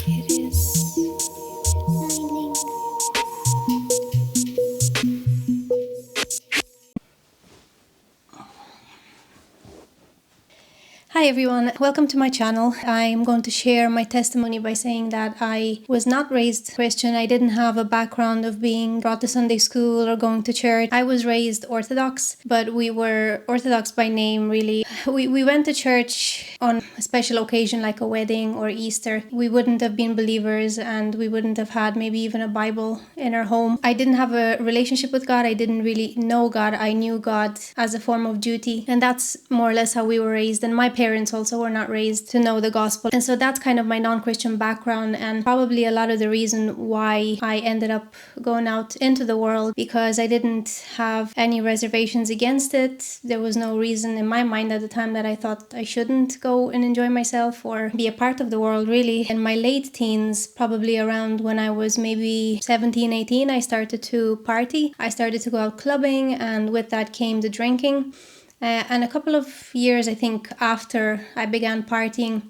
It is raining. Hi everyone, welcome to my channel. I'm going to share my testimony by saying that I was not raised Christian. I didn't have a background of being brought to Sunday school or going to church. I was raised Orthodox, but we were Orthodox by name really. We went to church on a special occasion like a wedding or Easter. We wouldn't have been believers and we wouldn't have had maybe even a Bible in our home. I didn't have a relationship with God. I didn't really know God. I knew God as a form of duty, and that's more or less how we were raised. And my parents also were not raised to know the gospel, and so that's kind of my non-Christian background, and probably a lot of the reason why I ended up going out into the world, because I didn't have any reservations against it. There was no reason in my mind at the time that I thought I shouldn't go and enjoy myself or be a part of the world really. In my late teens, probably around when I was maybe 17, 18, I started to party. I started to go out clubbing, and with that came the drinking. And a couple of years, I think, after I began partying,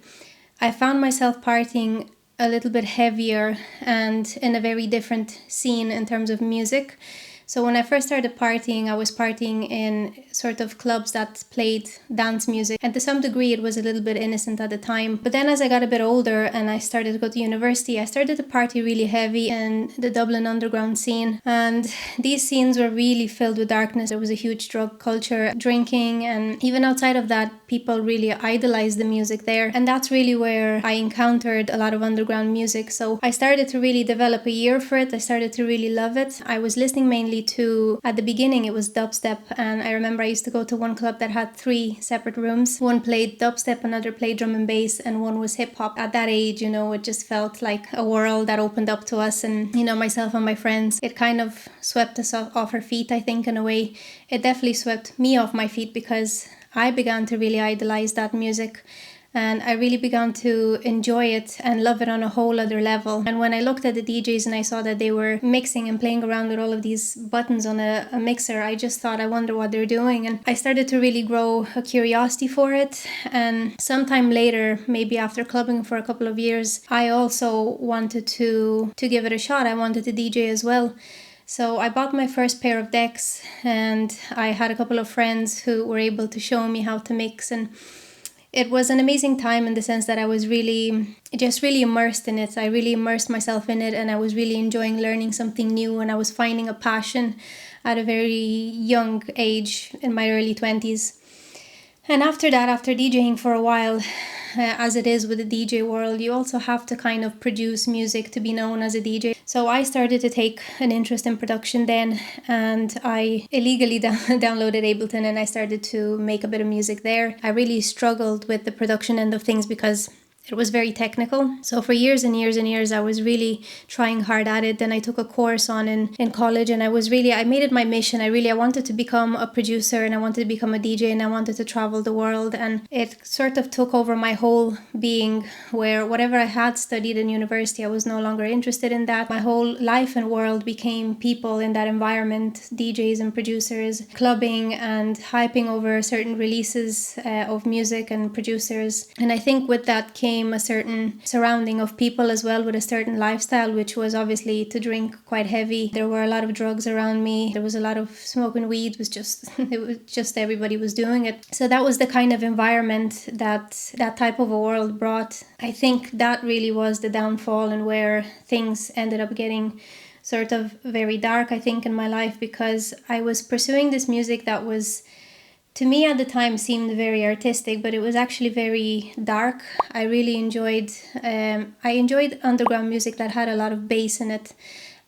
I found myself partying a little bit heavier and in a very different scene in terms of music. So when I first started partying, I was partying in sort of clubs that played dance music. And to some degree, it was a little bit innocent at the time. But then as I got a bit older and I started to go to university, I started to party really heavy in the Dublin underground scene. And these scenes were really filled with darkness. There was a huge drug culture, drinking, and even outside of that, people really idolized the music there. And that's really where I encountered a lot of underground music. So I started to really develop a ear for it. I started to really love it. I was listening mainly to, at the beginning, it was dubstep. And I remember I used to go to one club that had 3 separate rooms. One played dubstep, another played drum and bass, and one was hip hop. At that age, you know, it just felt like a world that opened up to us. And, you know, myself and my friends, it kind of swept us off our feet, I think, in a way. It definitely swept me off my feet because I began to really idolize that music, and I really began to enjoy it and love it on a whole other level. And when I looked at the DJs and I saw that they were mixing and playing around with all of these buttons on a mixer, I just thought, I wonder what they're doing. And I started to really grow a curiosity for it. And sometime later, maybe after clubbing for a couple of years, I also wanted to give it a shot. I wanted to DJ as well. So I bought my first pair of decks, and I had a couple of friends who were able to show me how to mix, and it was an amazing time in the sense that I was really immersed in it. I really immersed myself in it, and I was really enjoying learning something new, and I was finding a passion at a very young age in my early 20s. And after that, after DJing for a while, as it is with the DJ world, you also have to kind of produce music to be known as a DJ. So I started to take an interest in production then, and I illegally downloaded Ableton, and I started to make a bit of music there. I really struggled with the production end of things because it was very technical. So for years and years and years, I was really trying hard at it. Then I took a course on in college, and I made it my mission. I wanted to become a producer, and I wanted to become a DJ, and I wanted to travel the world. And it sort of took over my whole being, where whatever I had studied in university, I was no longer interested in that. My whole life and world became people in that environment, DJs and producers, clubbing and hyping over certain releases of music and producers. And I think with that came a certain surrounding of people as well, with a certain lifestyle, which was obviously to drink quite heavy. There were a lot of drugs around me. There was a lot of smoking weed. It was just everybody was doing it. So that was the kind of environment that type of a world brought. I think that really was the downfall, and where things ended up getting sort of very dark, I think, in my life, because I was pursuing this music that was, to me at the time, seemed very artistic, but it was actually very dark. I really enjoyed underground music that had a lot of bass in it,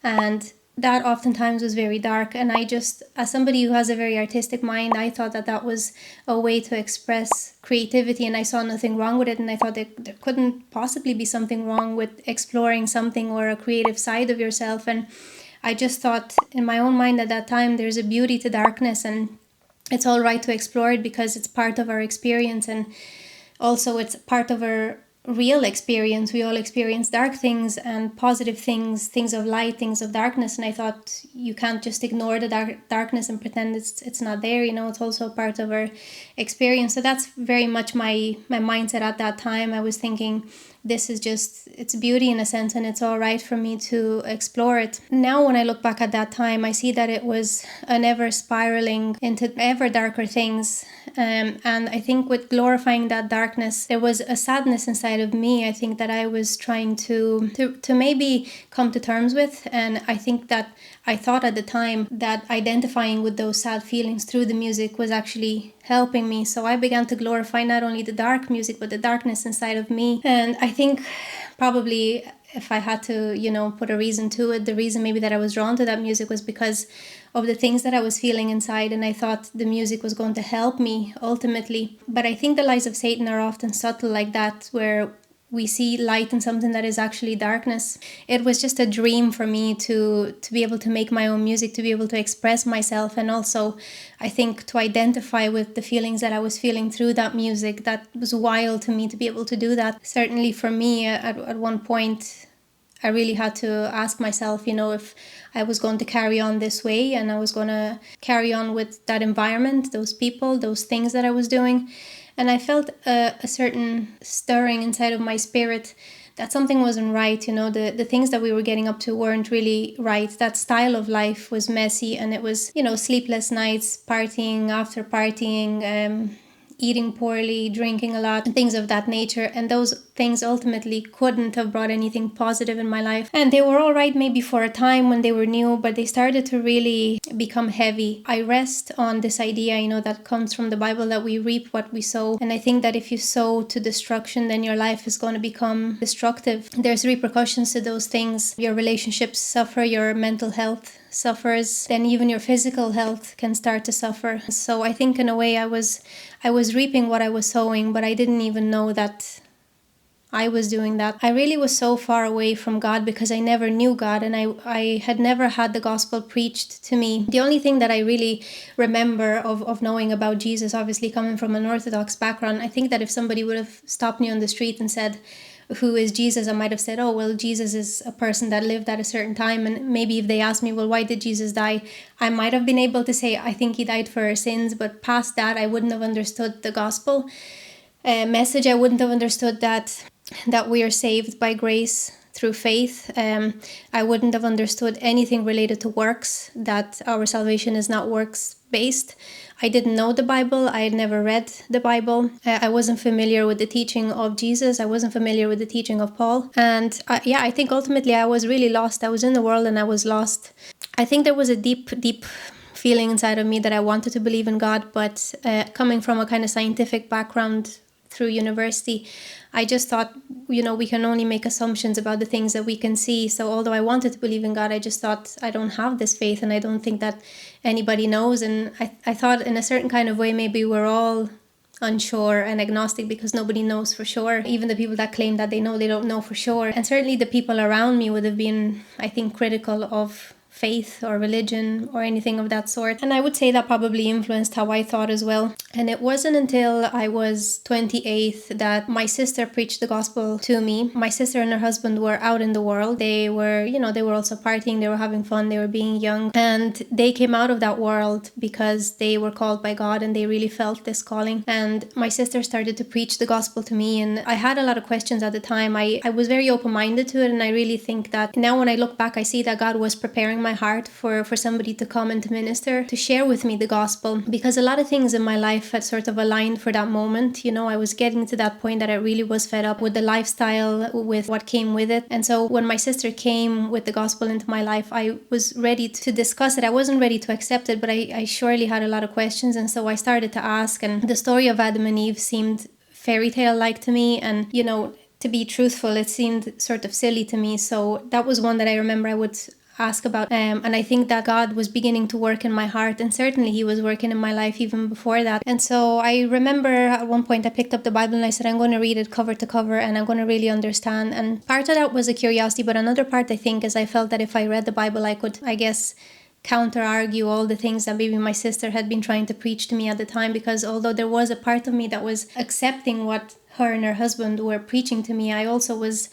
and that oftentimes was very dark. And I just, as somebody who has a very artistic mind, I thought that was a way to express creativity, and I saw nothing wrong with it. And I thought that there couldn't possibly be something wrong with exploring something or a creative side of yourself. And I just thought in my own mind at that time, there's a beauty to darkness, and it's all right to explore it because it's part of our experience, and also it's part of our real experience. We all experience dark things and positive things, things of light, things of darkness. And I thought you can't just ignore the darkness and pretend it's not there. It's also part of our experience. So that's very much my mindset at that time. I was thinking, this is just, it's beauty in a sense, and it's all right for me to explore it. Now, when I look back at that time, I see that it was an ever spiraling into ever darker things. And I think with glorifying that darkness, there was a sadness inside of me, I think, that I was trying to maybe come to terms with. And I think that I thought at the time that identifying with those sad feelings through the music was actually helping me. So I began to glorify not only the dark music, but the darkness inside of me. And I think probably, if I had to, put a reason to it, the reason maybe that I was drawn to that music was because of the things that I was feeling inside, and I thought the music was going to help me ultimately. But I think the lies of Satan are often subtle like that, where we see light in something that is actually darkness. It was just a dream for me to be able to make my own music, to be able to express myself, and also I think to identify with the feelings that I was feeling through that music. That was wild to me to be able to do that. Certainly for me, at one point, I really had to ask myself, if I was going to carry on this way and I was going to carry on with that environment, those people, those things that I was doing. And I felt a certain stirring inside of my spirit that something wasn't right. The things that we were getting up to weren't really right. That style of life was messy, and it was, sleepless nights, partying after partying, eating poorly, drinking a lot, and things of that nature. And those things ultimately couldn't have brought anything positive in my life. And they were all right maybe for a time when they were new, but they started to really become heavy. I rest on this idea, that comes from the Bible, that we reap what we sow. And I think that if you sow to destruction, then your life is going to become destructive. There's repercussions to those things. Your relationships suffer, your mental health suffers, then even your physical health can start to suffer. So I think in a way I was reaping what I was sowing, but I didn't even know that I was doing that. I really was so far away from God because I never knew God, and I had never had the gospel preached to me. The only thing that I really remember of knowing about Jesus, obviously coming from an Orthodox background, I think that if somebody would have stopped me on the street and said, who is Jesus? I might have said, oh, well, Jesus is a person that lived at a certain time. And maybe if they asked me, well, why did Jesus die? I might have been able to say, I think he died for our sins. But past that, I wouldn't have understood the gospel message. I wouldn't have understood that we are saved by grace through faith. I wouldn't have understood anything related to works, that our salvation is not works-based. I didn't know the Bible. I had never read the Bible. I wasn't familiar with the teaching of Jesus. I wasn't familiar with the teaching of Paul. And I think ultimately I was really lost. I was in the world and I was lost. I think there was a deep feeling inside of me that I wanted to believe in God, but coming from a kind of scientific background through university, I just thought, we can only make assumptions about the things that we can see. So although I wanted to believe in God, I just thought, I don't have this faith and I don't think that anybody knows. And I thought in a certain kind of way, maybe we're all unsure and agnostic because nobody knows for sure. Even the people that claim that they know, they don't know for sure. And certainly the people around me would have been, I think, critical of faith or religion or anything of that sort. And I would say that probably influenced how I thought as well. And it wasn't until I was 28 that my sister preached the gospel to me. My sister and her husband were out in the world. They were, they were also partying, they were having fun, they were being young. And they came out of that world because they were called by God and they really felt this calling. And my sister started to preach the gospel to me. And I had a lot of questions at the time. I was very open-minded to it. And I really think that now when I look back, I see that God was preparing my heart for somebody to come and to minister, to share with me the gospel, because a lot of things in my life had sort of aligned for that moment. I was getting to that point that I really was fed up with the lifestyle, with what came with it. And so when my sister came with the gospel into my life, I was ready to discuss it. I wasn't ready to accept it, but I surely had a lot of questions. And so I started to ask, and the story of Adam and Eve seemed fairy tale like to me. And, to be truthful, it seemed sort of silly to me. So that was one that I remember I would ask about, and I think that God was beginning to work in my heart, and certainly he was working in my life even before that. And so I remember at one point I picked up the Bible and I said, I'm going to read it cover to cover and I'm going to really understand. And part of that was a curiosity, but another part I think is I felt that if I read the Bible I could, I guess, counter-argue all the things that maybe my sister had been trying to preach to me at the time, because although there was a part of me that was accepting what her and her husband were preaching to me, I also was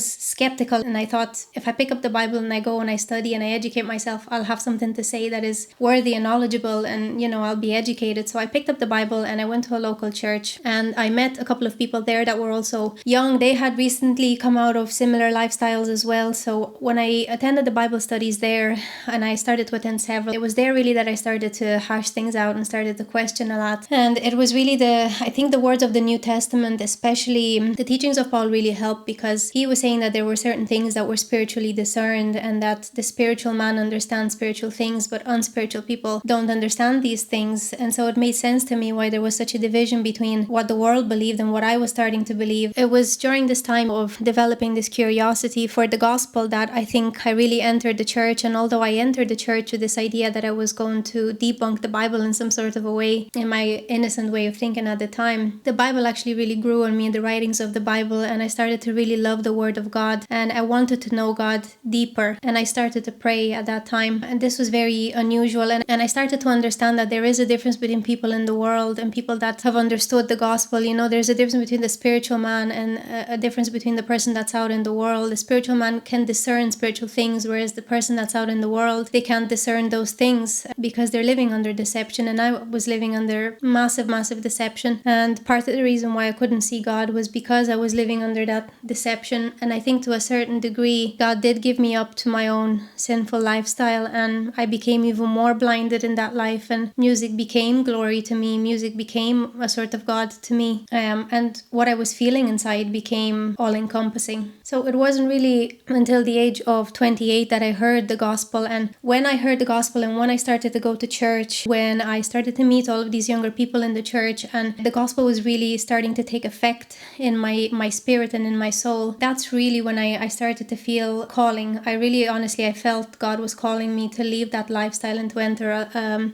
skeptical, and I thought, if I pick up the Bible and I go and I study and I educate myself, I'll have something to say that is worthy and knowledgeable, and I'll be educated. So I picked up the Bible and I went to a local church, and I met a couple of people there that were also young. They had recently come out of similar lifestyles as well. So when I attended the Bible studies there, and I started to attend several, it was there really that I started to hash things out and started to question a lot. And it was really I think the words of the New Testament, especially the teachings of Paul, really helped, because he was saying that there were certain things that were spiritually discerned, and that the spiritual man understands spiritual things, but unspiritual people don't understand these things. And so it made sense to me why there was such a division between what the world believed and what I was starting to believe. It was during this time of developing this curiosity for the gospel that I think I really entered the church. And although I entered the church with this idea that I was going to debunk the Bible in some sort of a way, in my innocent way of thinking at the time, the Bible actually really grew on me, the writings of the Bible, and I started to really love the Word of God, and I wanted to know God deeper, and I started to pray at that time. And this was very unusual, and I started to understand that there is a difference between people in the world and people that have understood the gospel. There's a difference between the spiritual man and a difference between the person that's out in the world. The spiritual man can discern spiritual things, whereas the person that's out in the world, they can't discern those things because they're living under deception. And I was living under massive deception, and part of the reason why I couldn't see God was because I was living under that deception. And I think to a certain degree, God did give me up to my own sinful lifestyle, and I became even more blinded in that life, and music became glory to me. Music became a sort of God to me, and what I was feeling inside became all-encompassing. So it wasn't really until the age of 28 that I heard the gospel. And when I heard the gospel, and when I started to go to church, when I started to meet all of these younger people in the church, and the gospel was really starting to take effect in my spirit and in my soul, that's really when I started to feel calling. I felt God was calling me to leave that lifestyle and to enter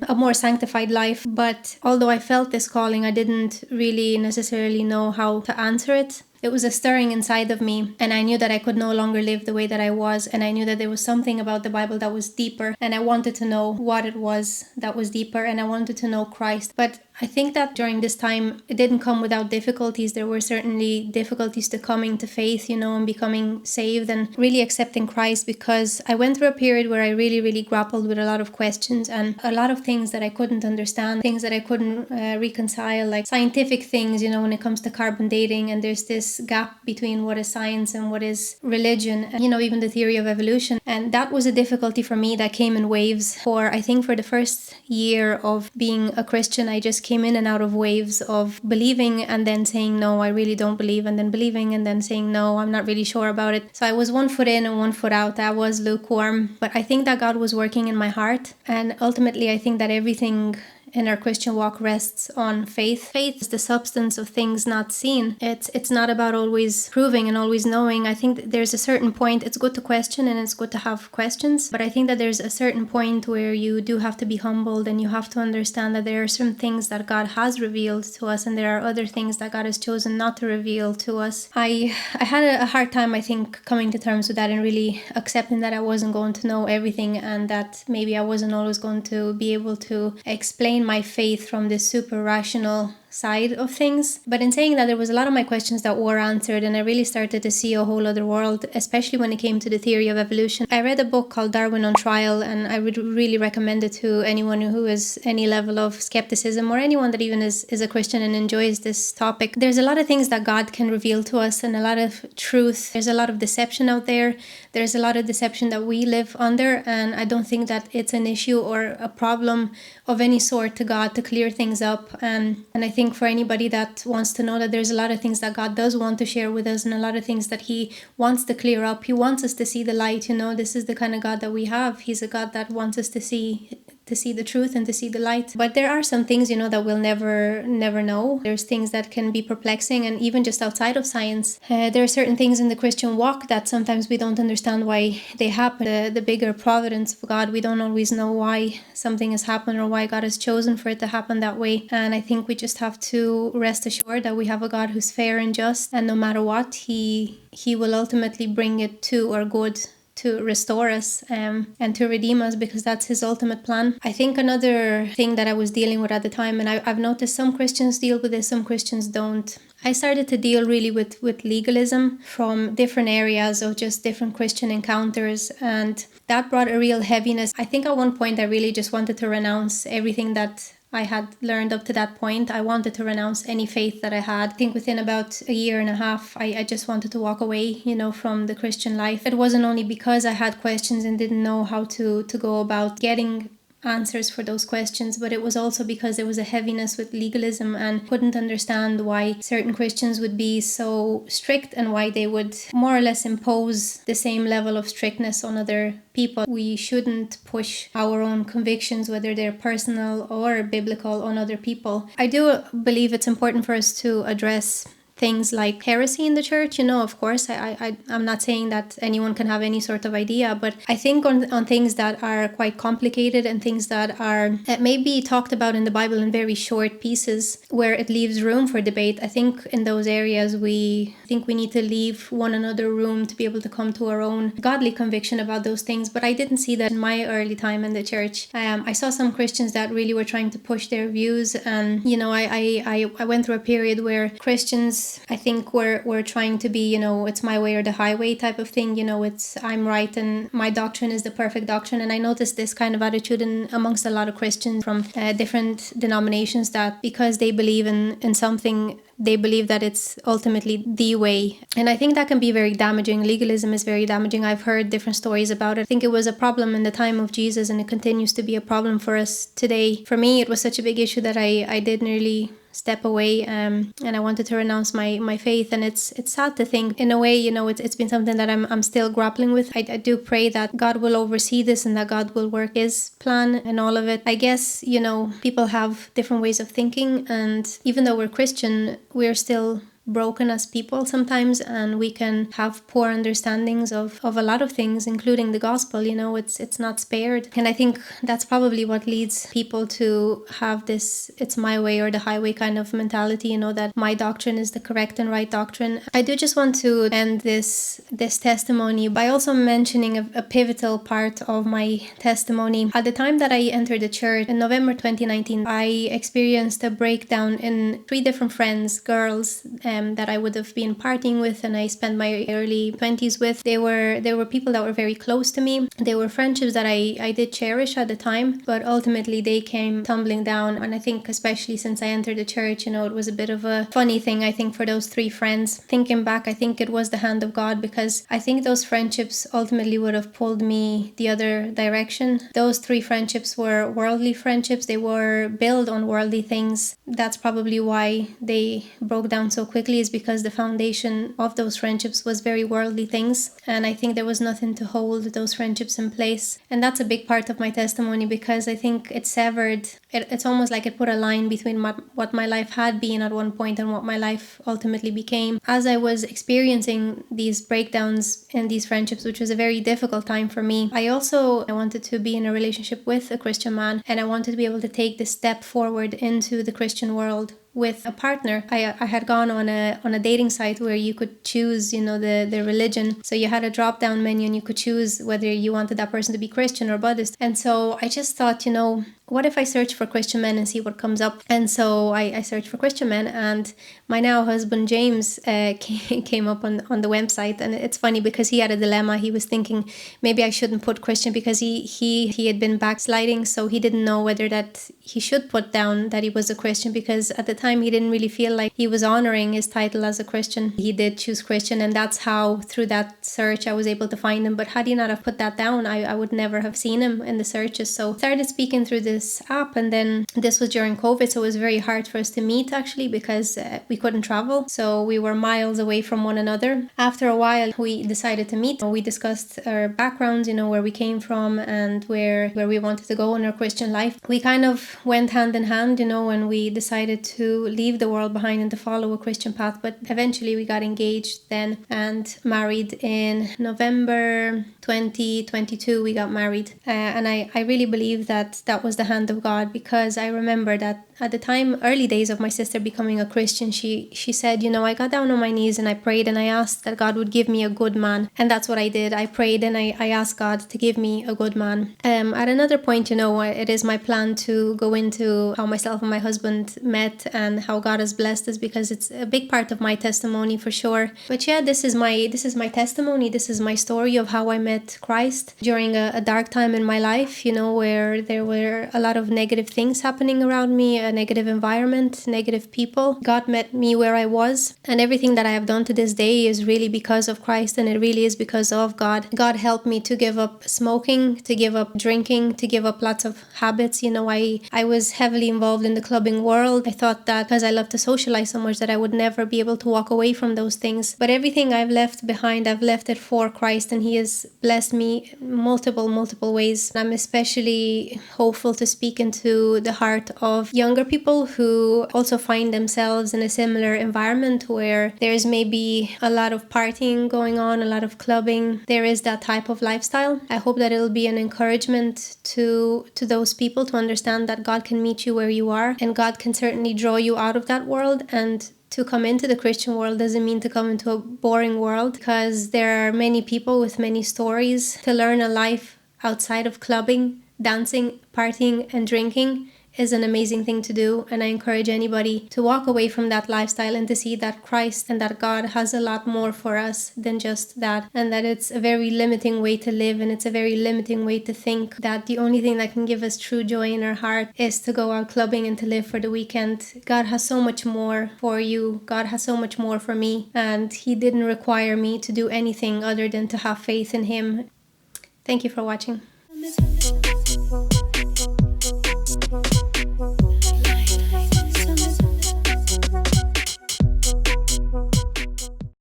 a more sanctified life. But although I felt this calling, I didn't really necessarily know how to answer it. It was a stirring inside of me, and I knew that I could no longer live the way that I was, and I knew that there was something about the Bible that was deeper, and I wanted to know what it was that was deeper, and I wanted to know Christ. But I think that during this time, it didn't come without difficulties. There were certainly difficulties to coming to faith, and becoming saved and really accepting Christ, because I went through a period where I really grappled with a lot of questions and a lot of things that I couldn't understand, things that I couldn't reconcile, like scientific things, when it comes to carbon dating, and there's this gap between what is science and what is religion, and even the theory of evolution. And that was a difficulty for me that came in waves. I think for the first year of being a Christian, I just came in and out of waves of believing and then saying, no, I really don't believe, and then believing and then saying, no, I'm not really sure about it. So I was 1 foot in and 1 foot out. I was lukewarm. But I think that God was working in my heart. And ultimately, I think that everything in our Christian walk rests on faith. Faith is the substance of things not seen. It's not about always proving and always knowing. I think that there's a certain point, it's good to question and it's good to have questions, but I think that there's a certain point where you do have to be humbled, and you have to understand that there are some things that God has revealed to us, and there are other things that God has chosen not to reveal to us. I had a hard time, I think, coming to terms with that and really accepting that I wasn't going to know everything, and that maybe I wasn't always going to be able to explain my faith from this super rational side of things. But in saying that, there was a lot of my questions that were answered, and I really started to see a whole other world, especially when it came to the theory of evolution. I read a book called Darwin on Trial, and I would really recommend it to anyone who is any level of skepticism, or anyone that even is a Christian and enjoys this topic. There's a lot of things that God can reveal to us, and a lot of truth. There's a lot of deception out there. There's a lot of deception that we live under, and I don't think that it's an issue or a problem of any sort to God to clear things up. And I think for anybody that wants to know that there's a lot of things that God does want to share with us, and a lot of things that He wants to clear up. He wants us to see the light. This is the kind of God that we have. He's a God that wants us to see the truth and to see the light. But there are some things, that we'll never know. There's things that can be perplexing, and even just outside of science. There are certain things in the Christian walk that sometimes we don't understand why they happen. The bigger providence of God, we don't always know why something has happened or why God has chosen for it to happen that way. And I think we just have to rest assured that we have a God who's fair and just, and no matter what, He will ultimately bring it to our good, to restore us and to redeem us, because that's His ultimate plan. I think another thing that I was dealing with at the time, and I've noticed some Christians deal with this, some Christians don't. I started to deal really with legalism from different areas of just different Christian encounters, and that brought a real heaviness. I think at one point I really just wanted to renounce everything that I had learned up to that point. I wanted to renounce any faith that I had. I think within about a year and a half, I just wanted to walk away, from the Christian life. It wasn't only because I had questions and didn't know how to go about getting answers for those questions, but it was also because there was a heaviness with legalism and couldn't understand why certain Christians would be so strict and why they would more or less impose the same level of strictness on other people. We shouldn't push our own convictions, whether they're personal or biblical, on other people. I do believe it's important for us to address things like heresy in the church, of course, I'm not saying that anyone can have any sort of idea, but I think on things that are quite complicated and things that are maybe talked about in the Bible in very short pieces where it leaves room for debate, I think in those areas we need to leave one another room to be able to come to our own godly conviction about those things. But I didn't see that in my early time in the church. I saw some Christians that really were trying to push their views, and I went through a period where Christians, I think we're trying to be, it's my way or the highway type of thing. It's I'm right and my doctrine is the perfect doctrine. And I noticed this kind of attitude amongst a lot of Christians from different denominations, that because they believe in something, they believe that it's ultimately the way. And I think that can be very damaging. Legalism is very damaging. I've heard different stories about it. I think it was a problem in the time of Jesus, and it continues to be a problem for us today. For me, it was such a big issue that I didn't really step away, and I wanted to renounce my faith. And it's sad to think, in a way, it's been something that I'm still grappling with. I do pray that God will oversee this and that God will work his plan in all of it. I guess, people have different ways of thinking, and even though we're Christian, we're still broken as people sometimes, and we can have poor understandings of a lot of things, including the gospel. It's not spared. And I think that's probably what leads people to have this it's my way or the highway kind of mentality, that my doctrine is the correct and right doctrine. I do just want to end this testimony by also mentioning a pivotal part of my testimony. At the time that I entered the church in November 2019, I experienced a breakdown in 3 different friends, girls, that I would have been partying with and I spent my early 20s with. They were people that were very close to me. They were friendships that I did cherish at the time, but ultimately they came tumbling down. And I think especially since I entered the church, it was a bit of a funny thing, I think, for those 3 friends. Thinking back, I think it was the hand of God, because I think those friendships ultimately would have pulled me the other direction. Those 3 friendships were worldly friendships. They were built on worldly things. That's probably why they broke down so quickly, is because the foundation of those friendships was very worldly things, and I think there was nothing to hold those friendships in place. And that's a big part of my testimony, because I think it severed, it's almost like it put a line between what my life had been at one point and what my life ultimately became. As I was experiencing these breakdowns in these friendships, which was a very difficult time for me, I wanted to be in a relationship with a Christian man, and I wanted to be able to take this step forward into the Christian world with a partner. I had gone on a dating site where you could choose, the religion. So you had a drop down menu and you could choose whether you wanted that person to be Christian or Buddhist. And so I just thought, what if I search for Christian men and see what comes up? And so I searched for Christian men, and my now husband James came up on the website. And it's funny because he had a dilemma. He was thinking maybe I shouldn't put Christian because he had been backsliding, so he didn't know whether that he should put down that he was a Christian, because at the time he didn't really feel like he was honoring his title as a Christian. He did choose Christian, and that's how through that search I was able to find him. But had he not have put that down, I would never have seen him in the searches. So I started speaking through this app, and then this was during COVID, so it was very hard for us to meet actually, because we couldn't travel, so we were miles away from one another. After a while we decided to meet. We discussed our backgrounds, where we came from and where we wanted to go in our Christian life. We kind of went hand in hand, when we decided to leave the world behind and to follow a Christian path. But eventually we got engaged then and married in November 2022. We got married, and I really believe that was the hand of God, because I remember that at the time, early days of my sister becoming a Christian, she said, I got down on my knees and I prayed and I asked that God would give me a good man. And that's what I did. I prayed and I asked God to give me a good man. At another point, it is my plan to go into how myself and my husband met and how God has blessed us, because it's a big part of my testimony for sure. But yeah, this is my testimony. This is my story of how I met Christ during a dark time in my life, where there were a lot of negative things happening around me, a negative environment, negative people. God met me where I was, and everything that I have done to this day is really because of Christ, and it really is because of God. God helped me to give up smoking, to give up drinking, to give up lots of habits. I was heavily involved in the clubbing world. I thought that because I love to socialize so much that I would never be able to walk away from those things. But everything I've left behind, I've left it for Christ, and He has blessed me multiple ways. I'm especially hopeful to speak into the heart of younger people who also find themselves in a similar environment where there's maybe a lot of partying going on, a lot of clubbing. There is that type of lifestyle. I hope that it'll be an encouragement to those people to understand that God can meet you where you are, and God can certainly draw you out of that world. And to come into the Christian world doesn't mean to come into a boring world, because there are many people with many stories. To learn a life outside of clubbing, dancing, partying, and drinking is an amazing thing to do, and I encourage anybody to walk away from that lifestyle and to see that Christ and that God has a lot more for us than just that, and that it's a very limiting way to live, and it's a very limiting way to think that the only thing that can give us true joy in our heart is to go out clubbing and to live for the weekend. God has so much more for you. God has so much more for me, and He didn't require me to do anything other than to have faith in Him. Thank you for watching.